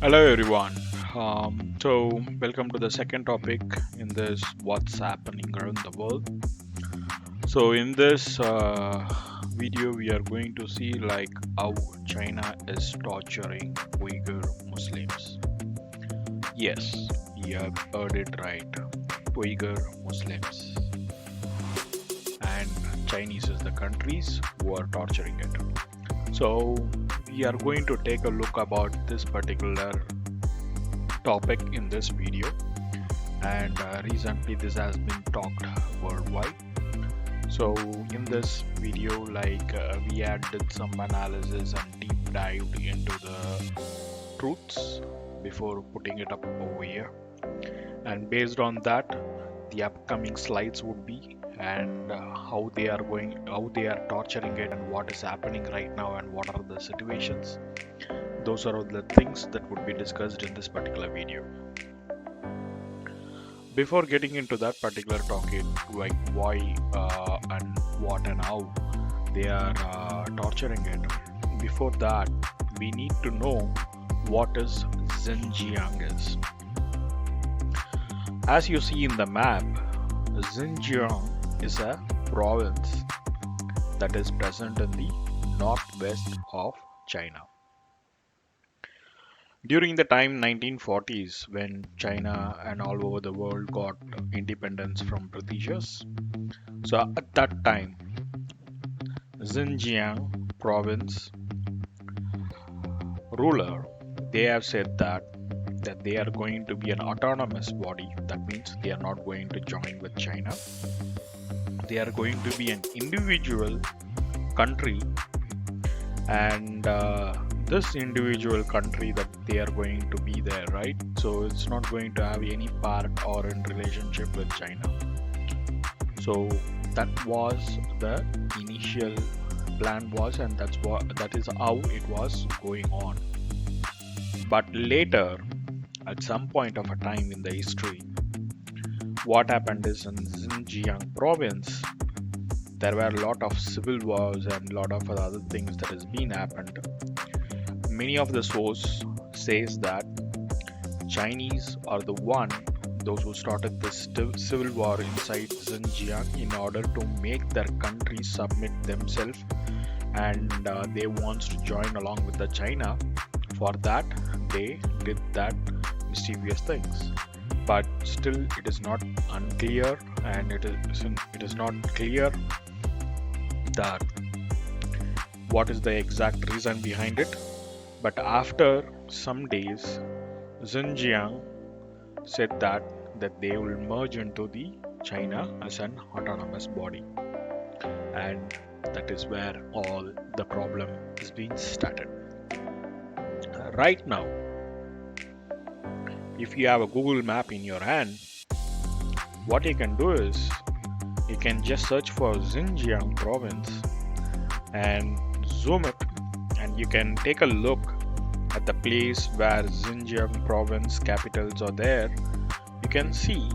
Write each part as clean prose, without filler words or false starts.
Hello everyone. Welcome to the second topic in this what's happening around the world. So in this video, we are going to see like how China is torturing Uyghur Muslims. Yes, you have heard it right. Uyghur Muslims and Chinese is the countries who are torturing it. So we are going to take a look about this particular topic in this video, and recently this has been talked worldwide. So in this video, we had did some analysis and deep dived into the truths before putting it up over here, and based on that the upcoming slides would be, and how they are torturing it, and what is happening right now, and what are the situations. Those are the things that would be discussed in this particular video. Before getting into that particular topic, like why and what and how they are torturing it, before that we need to know what is Xinjiang is. As you see in the map, Xinjiang is a province that is present in the northwest of China. During the time 1940s, when China and all over the world got independence from Britishers, so at that time, Xinjiang province ruler, they have said that they are going to be an autonomous body. That means they are not going to join with China. They are going to be an individual country, and this individual country that they are going to be there, right? So it's not going to have any part or in relationship with China. So that was the initial plan was, and that is how it was going on. But later, at some point of a time in the history, what happened is in Xinjiang province, there were a lot of civil wars and a lot of other things that has been happened. Many of the sources says that Chinese are those who started this civil war inside Xinjiang in order to make their country submit themselves, and they wants to join along with the China. For that, they did that mischievous things. But still, it is not unclear, and it is not clear that what is the exact reason behind it. But after some days, Xinjiang said that they will merge into the China as an autonomous body, and that is where all the problem is being started. Right now, if you have a Google map in your hand, what you can do is you can just search for Xinjiang province and zoom it, and you can take a look at the place where Xinjiang province capitals are there. You can see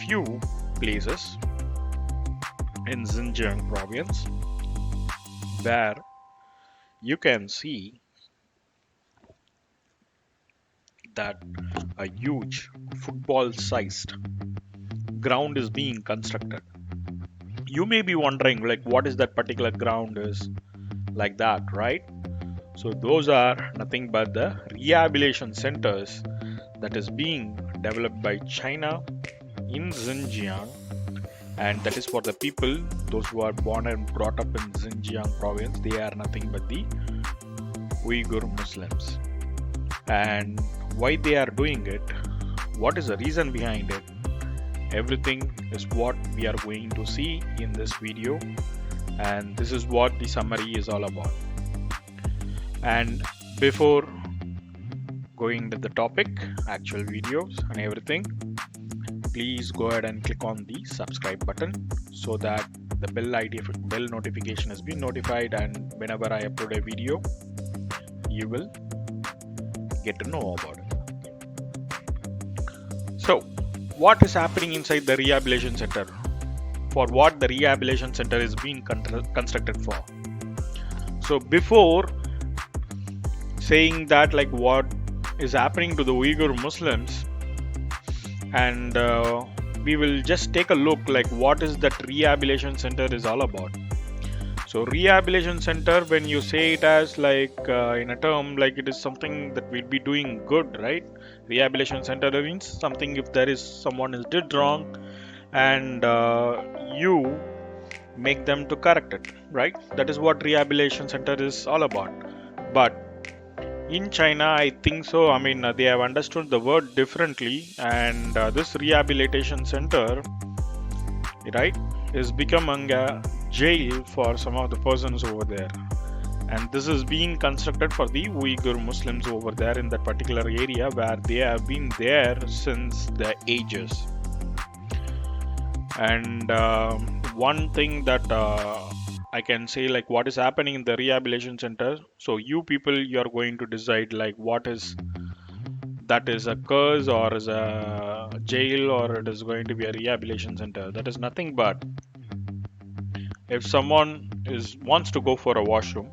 few places in Xinjiang province where you can see that a huge football sized ground is being constructed. You may be wondering like what is that particular ground is like that, right? So those are nothing but the rehabilitation centers that is being developed by China in Xinjiang, and that is for the people, those who are born and brought up in Xinjiang province. They are nothing but the Uyghur Muslims. And why they are doing it, what is the reason behind it, everything is what we are going to see in this video, and this is what the summary is all about. And before going to the topic, actual videos and everything, please go ahead and click on the subscribe button so that the bell notification has been notified, and whenever I upload a video, you will get to know about it. So what is happening inside the rehabilitation center? For what the rehabilitation center is being constructed for? So before saying that like what is happening to the Uyghur Muslims, and we will just take a look like what is that rehabilitation center is all about. So rehabilitation center, when you say it as like in a term, like it is something that we'll be doing good, right? Rehabilitation center means something if there is someone is did wrong, and you make them to correct it, right? That is what rehabilitation center is all about. But in China, I think so. I mean, they have understood the word differently, and this rehabilitation center, right, is becoming a jail for some of the persons over there. And this is being constructed for the Uyghur Muslims over there in that particular area where they have been there since the ages. And one thing that I can say, like what is happening in the rehabilitation center. So you people, you are going to decide like what is that is a curse or is a jail or it is going to be a rehabilitation center. That is nothing but if someone is wants to go for a washroom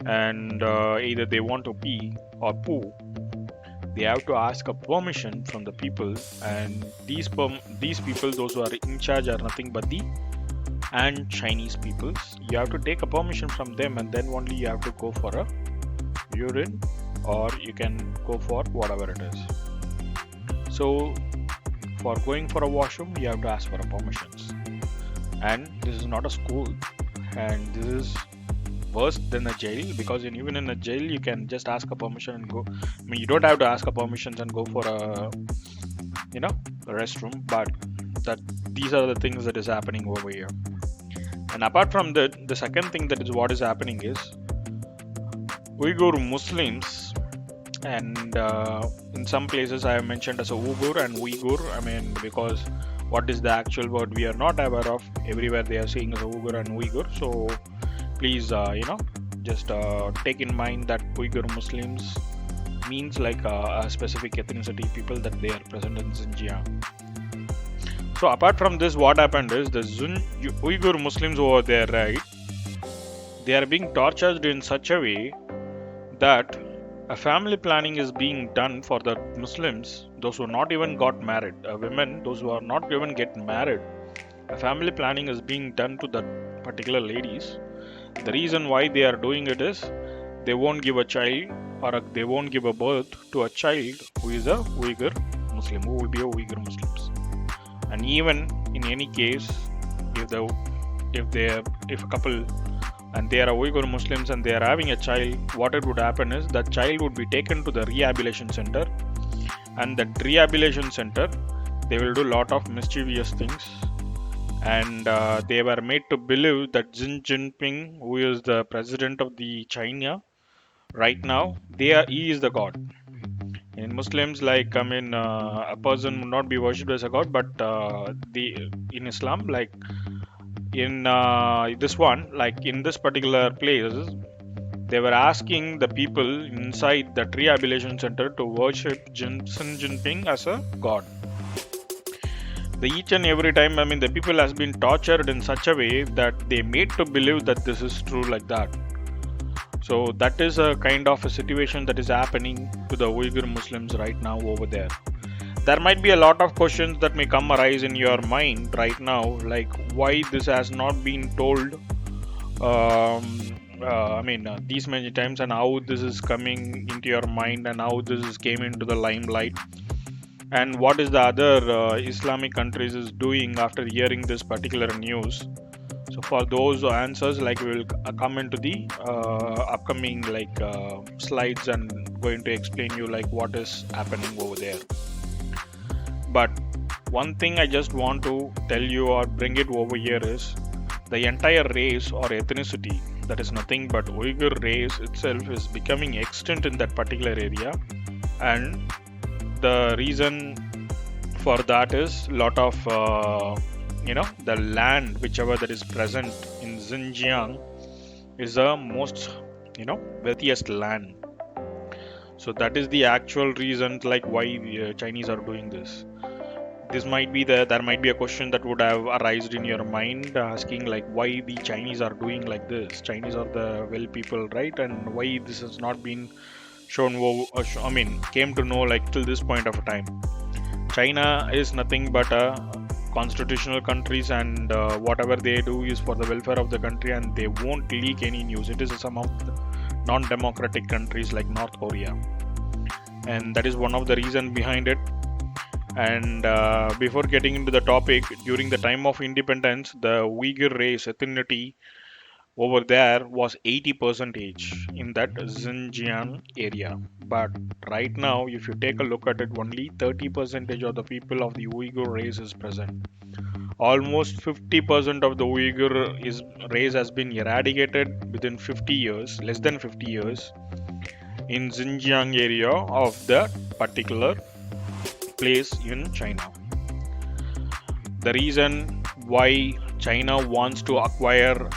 and either they want to pee or poo, they have to ask a permission from the people, and these people, those who are in charge, are nothing but the and Chinese peoples. You have to take a permission from them, and then only you have to go for a urine, or you can go for whatever it is. So for going for a washroom, you have to ask for a permissions, and this is not a school, and this is worse than a jail, because even in a jail you can just ask a permission and go. I mean, you don't have to ask a permissions and go for a a restroom, but that these are the things that is happening over here. And apart from that, the second thing that is what is happening is Uyghur Muslims, and in some places I have mentioned as a Uyghur and Uyghur. I mean, because what is the actual word we are not aware of. Everywhere they are saying as a Uyghur and Uyghur. So please, just take in mind that Uyghur Muslims means like a specific ethnicity people that they are present in Xinjiang. So apart from this, what happened is the Uyghur Muslims over there, right? They are being tortured in such a way that a family planning is being done for the Muslims, those who not even got married, women, those who are not even get married. A family planning is being done to that particular ladies. The reason why they are doing it is they won't give a child, or they won't give a birth to a child who is a Uyghur Muslim, who will be a Uyghur Muslims. And even in any case, if a couple and they are Uyghur Muslims and they are having a child, what it would happen is that child would be taken to the rehabilitation center, and that rehabilitation center, they will do a lot of mischievous things, and they were made to believe that Xi Jinping, who is the president of the China right now, he is the god. In Muslims, like a person would not be worshipped as a god, but in Islam, like in this one, like in this particular place, they were asking the people inside that rehabilitation center to worship Xi Jinping as a god. The each and every time, I mean, the people has been tortured in such a way that they made to believe that this is true like that. So that is a kind of a situation that is happening to the Uyghur Muslims right now over there. There might be a lot of questions that may come arise in your mind right now, like why this has not been told these many times, and how this is coming into your mind, and how this is came into the limelight, and what is the other Islamic countries is doing after hearing this particular news. So for those answers, like we will come into the upcoming slides and going to explain you like what is happening over there. But one thing I just want to tell you or bring it over here is the entire race or ethnicity, that is nothing but Uyghur race itself, is becoming extinct in that particular area. And the reason for that is lot of the land whichever that is present in Xinjiang is the most wealthiest land. So that is the actual reason like why the Chinese are doing this. This might be there might be a question that would have arisen in your mind, asking like why the Chinese are doing like this. Chinese are the well people, right? And why this has not been came to know like till this point of time. China is nothing but a constitutional countries, and whatever they do is for the welfare of the country, and they won't leak any news. It is some of the non-democratic countries like North Korea, and that is one of the reason behind it. And before getting into the topic, during the time of independence, the Uyghur race ethnicity over there was 80 percentage in that Xinjiang area. But right now, if you take a look at it, only 30 percentage of the people of the Uyghur race is present. Almost 50% of the Uyghur race has been eradicated within 50 years, less than 50 years, in Xinjiang area of the particular place in China. The reason why China wants to acquire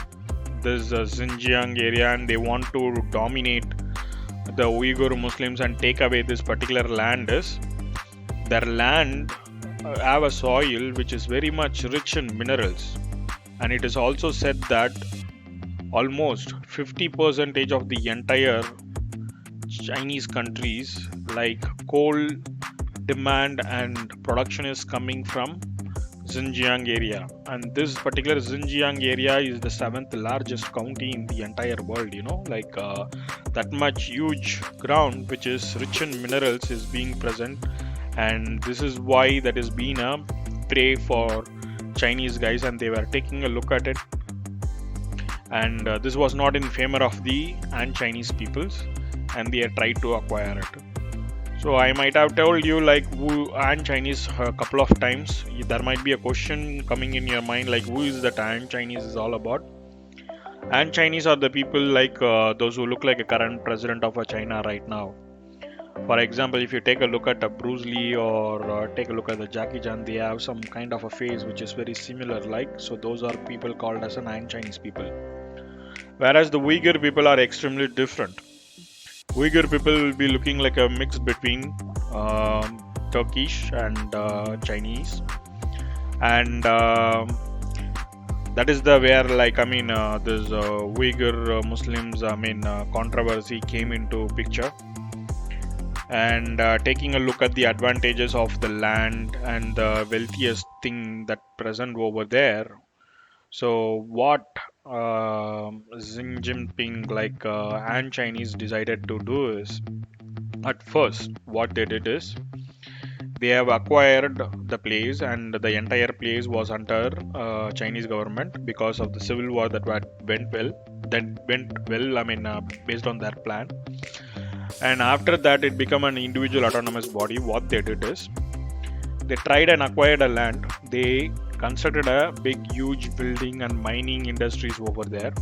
this Xinjiang area and they want to dominate the Uyghur Muslims and take away this particular land is their land have a soil which is very much rich in minerals, and it is also said that almost 50% of the entire Chinese countries like coal demand and production is coming from Xinjiang area, and this particular Xinjiang area is the seventh largest county in the entire world. That much huge ground which is rich in minerals is being present, and this is why that is being a prey for Chinese guys, and they were taking a look at it, and this was not in favor of the Chinese peoples, and they tried to acquire it. So I might have told you like who and Chinese a couple of times. There might be a question coming in your mind like who is that and Chinese is all about. And Chinese are the people like those who look like a current president of China right now. For example, if you take a look at Bruce Lee or take a look at the Jackie Chan, they have some kind of a face which is very similar like. So those are people called as an Chinese people. Whereas the Uyghur people are extremely different. Uyghur people will be looking like a mix between Turkish and Chinese, and that is the where this Uyghur Muslims controversy came into picture, and taking a look at the advantages of the land and the wealthiest thing that present over there. So what Xi Jinping and Chinese decided to do is, at first what they did is they have acquired the place, and the entire place was under Chinese government because of the civil war that went well. Based on their plan, and after that it became an individual autonomous body. What they did is they tried and acquired a land. They constructed a big huge building and mining industries over there,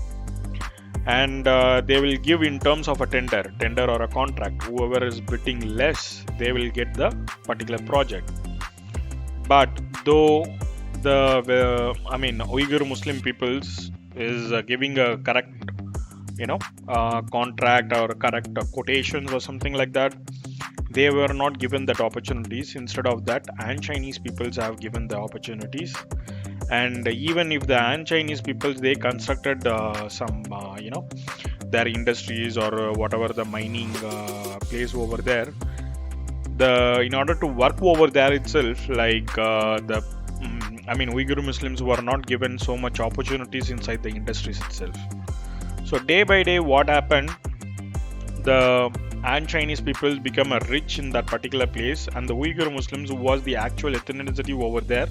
and they will give in terms of a tender or a contract. Whoever is bidding less, they will get the particular project. But though the Uyghur Muslim peoples is giving a correct contract or correct quotations or something like that, they were not given that opportunities. Instead of that, Chinese peoples have given the opportunities, and even if the Chinese peoples they constructed some their industries or whatever the mining place over there, in order to work over there itself, Uyghur Muslims were not given so much opportunities inside the industries itself. So day by day, what happened? The Chinese people become a rich in that particular place, and the Uyghur Muslims, who was the actual ethnicity over there,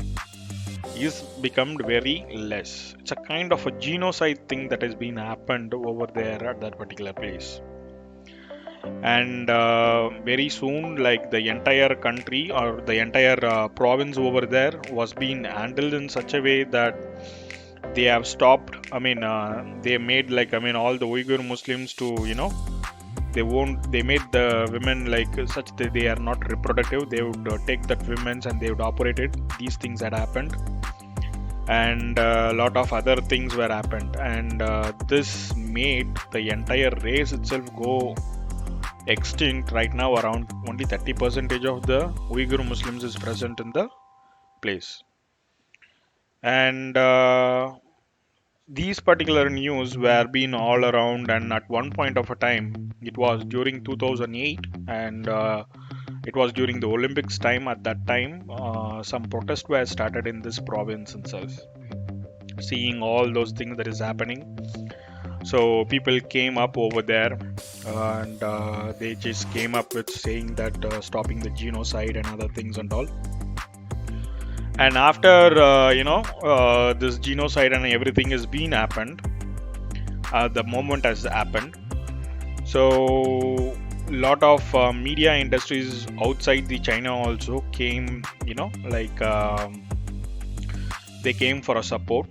is become very less. It's a kind of a genocide thing that has been happened over there at that particular place. And very soon, like the entire country or the entire province over there was being handled in such a way that they have stopped. They made all the Uyghur Muslims to they made the women like such that they are not reproductive. They would take that women's and they would operate it. These things had happened, and a lot of other things were happened, and this made the entire race itself go extinct. Right now around only 30% of the Uyghur Muslims is present in the place, and these particular news were being all around, and at one point of a time, it was during 2008, and it was during the Olympics time. At that time, some protests were started in this province itself, seeing all those things that is happening. So people came up over there, and they just came up with saying that stopping the genocide and other things and all. And after this genocide and everything has been happened, the moment has happened. So lot of media industries outside the China also came, they came for a support.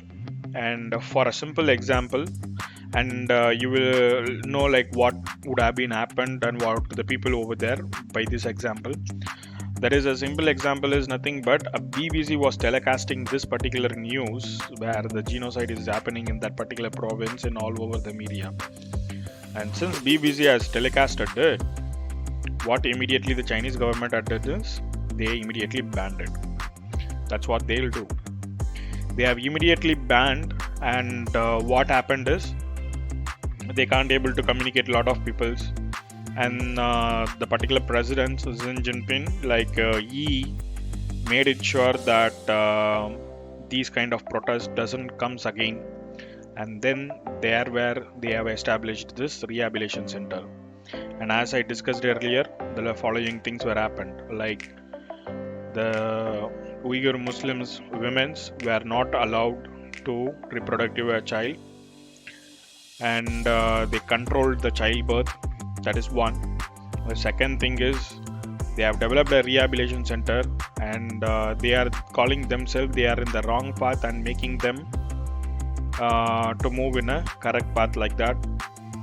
And for a simple example, and you will know like what would have been happened and what the people over there by this example. That is, a simple example is nothing but a BBC was telecasting this particular news where the genocide is happening in that particular province and all over the media. And since BBC has telecasted it, what immediately the Chinese government had did is they immediately banned it. That's what they'll do. They have immediately banned, and what happened is they can't able to communicate a lot of peoples. And the particular president Xi Jinping, he made it sure that these kind of protests doesn't comes again. And then there where they have established this rehabilitation center. And as I discussed earlier, the following things were happened, like the Uyghur Muslims women's were not allowed to reproductive a child, and they controlled the childbirth. That is one. The second thing is they have developed a rehabilitation center, and they are calling themselves they are in the wrong path and making them to move in a correct path like that.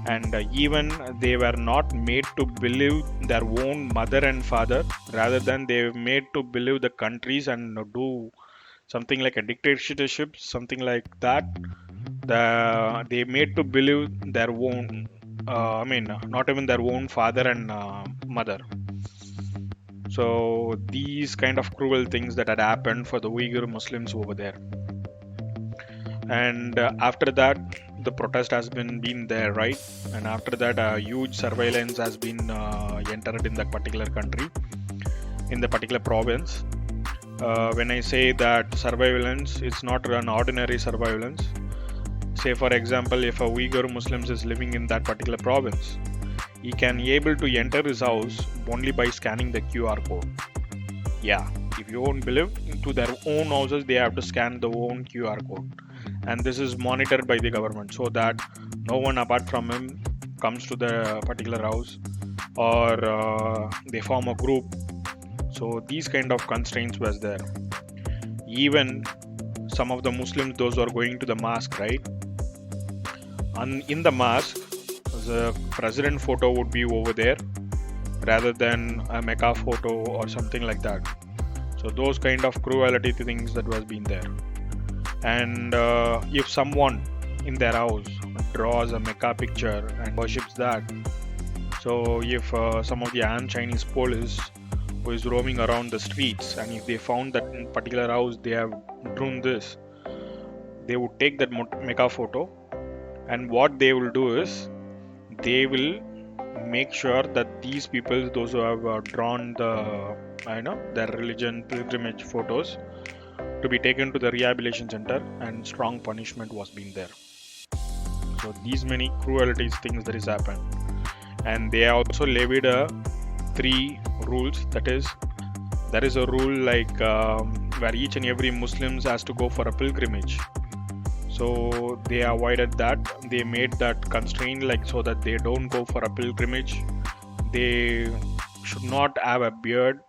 And even they were not made to believe their own mother and father, rather than they were made to believe the countries and do something like a dictatorship, something like that. They made to believe their own not even their own father and mother. So these kind of cruel things that had happened for the Uyghur Muslims over there. And after that, the protest has been there, right? And after that, a huge surveillance has been entered in that particular country, in the particular province. When I say that surveillance, it's not an ordinary surveillance. Say for example, if a Uyghur Muslims is living in that particular province, he can be able to enter his house only by scanning the QR code. Yeah, if you won't believe, to their own houses they have to scan the own QR code, and this is monitored by the government so that no one apart from him comes to the particular house, or they form a group. So these kind of constraints was there. Even some of the Muslims, those who are going to the mosque, right? And in the mosque, the president photo would be over there rather than a Mecca photo or something like that. So those kind of cruelty things that was being there. And if someone in their house draws a Mecca picture and worships that, so if some of the Chinese police who is roaming around the streets, and if they found that in particular house they have drawn this, they would take that Mecca photo, and what they will do is they will make sure that these people, those who have drawn the their religion pilgrimage photos, to be taken to the rehabilitation center, and strong punishment was being there. So these many cruelties things that is happened. And they also levied 3 rules. That is, there is a rule like where each and every Muslims has to go for a pilgrimage. So they avoided that. They made that constraint like so that they don't go for a pilgrimage. They should not have a beard.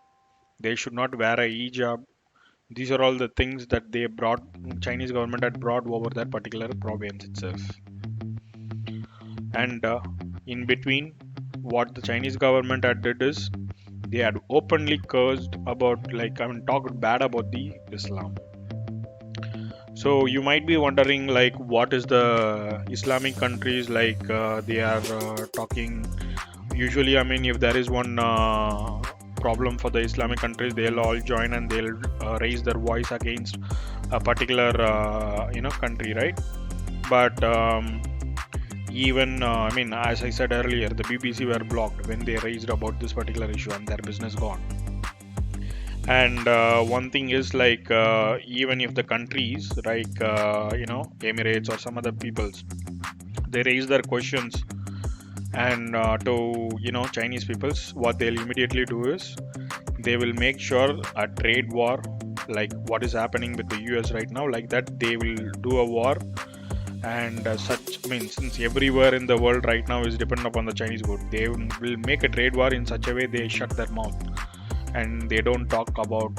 They should not wear a hijab. These are all the things that they brought. Chinese government had brought over that particular province itself. And in between, what the Chinese government had did is they had openly cursed about, talked bad about the Islam. So you might be wondering, like, what is the Islamic countries like? They are talking. Usually, if there is one problem for the Islamic countries, they'll all join and they'll raise their voice against a particular country, right? But even I mean, as I said earlier, the BBC were blocked when they raised about this particular issue, and their business gone. And one thing is like even if the countries like Emirates or some other peoples, they raise their questions and to Chinese peoples, what they'll immediately do is they will make sure a trade war, like what is happening with the US right now, like that they will do a war. And such, I mean, since everywhere in the world right now is dependent upon the Chinese good, they will make a trade war in such a way they shut their mouth and they don't talk about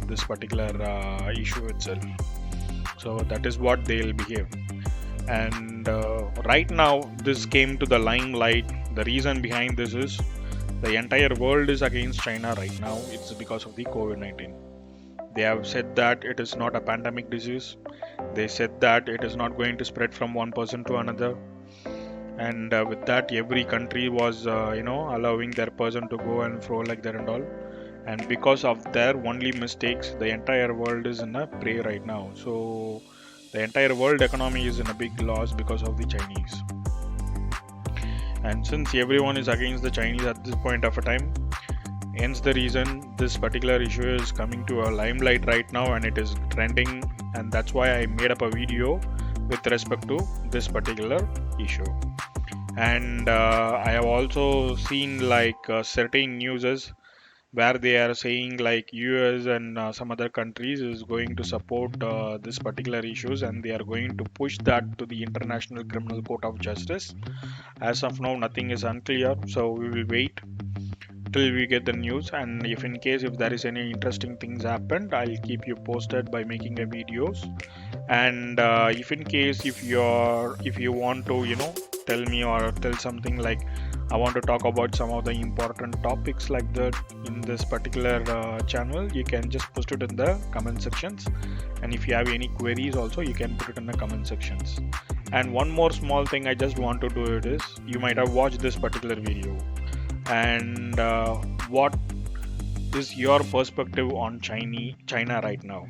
this particular issue itself. So that is what they'll behave. And right now, this came to the limelight. The reason behind this is the entire world is against China right now. It's because of the COVID-19. They have said that it is not a pandemic disease. They said that it is not going to spread from one person to another. And with that, every country was, allowing their person to go and fro like that and all. And because of their only mistakes, the entire world is in a prey right now. So the entire world economy is in a big loss because of the Chinese. And since everyone is against the Chinese at this point of a time, hence the reason this particular issue is coming to a limelight right now and it is trending. And that's why I made up a video with respect to this particular issue. And I have also seen like certain newses where they are saying like US and some other countries is going to support this particular issues, and they are going to push that to the International Criminal Court of Justice. As of now, nothing is unclear, so we will wait till we get the news. And if in case if there is any interesting things happened, I'll keep you posted by making a videos. And if in case if you want to tell me or tell something like I want to talk about some of the important topics like that in this particular channel, you can just post it in the comment sections. And if you have any queries also, you can put it in the comment sections. And one more small thing I just want to do it is, you might have watched this particular video, and what is your perspective on China right now?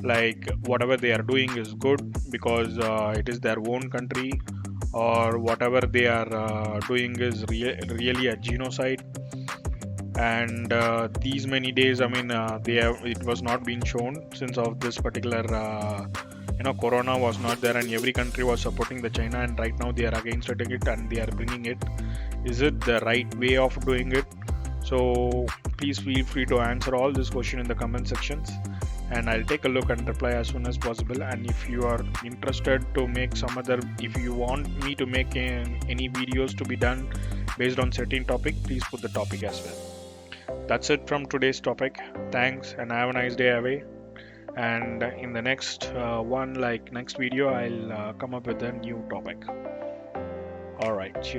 Like whatever they are doing is good because it is their own country, or whatever they are doing is really a genocide. And these many days, I mean, it was not being shown since of this particular corona was not there, and every country was supporting the China, and right now they are against it and they are bringing it. Is it the right way of doing it? So please feel free to answer all this question in the comment sections, and I'll take a look and reply as soon as possible. And if you are interested to make if you want me to make any videos to be done based on certain topic, please put the topic as well. That's it from today's topic. Thanks and have a nice day away. And in the next next video, I'll come up with a new topic. All right, cheers.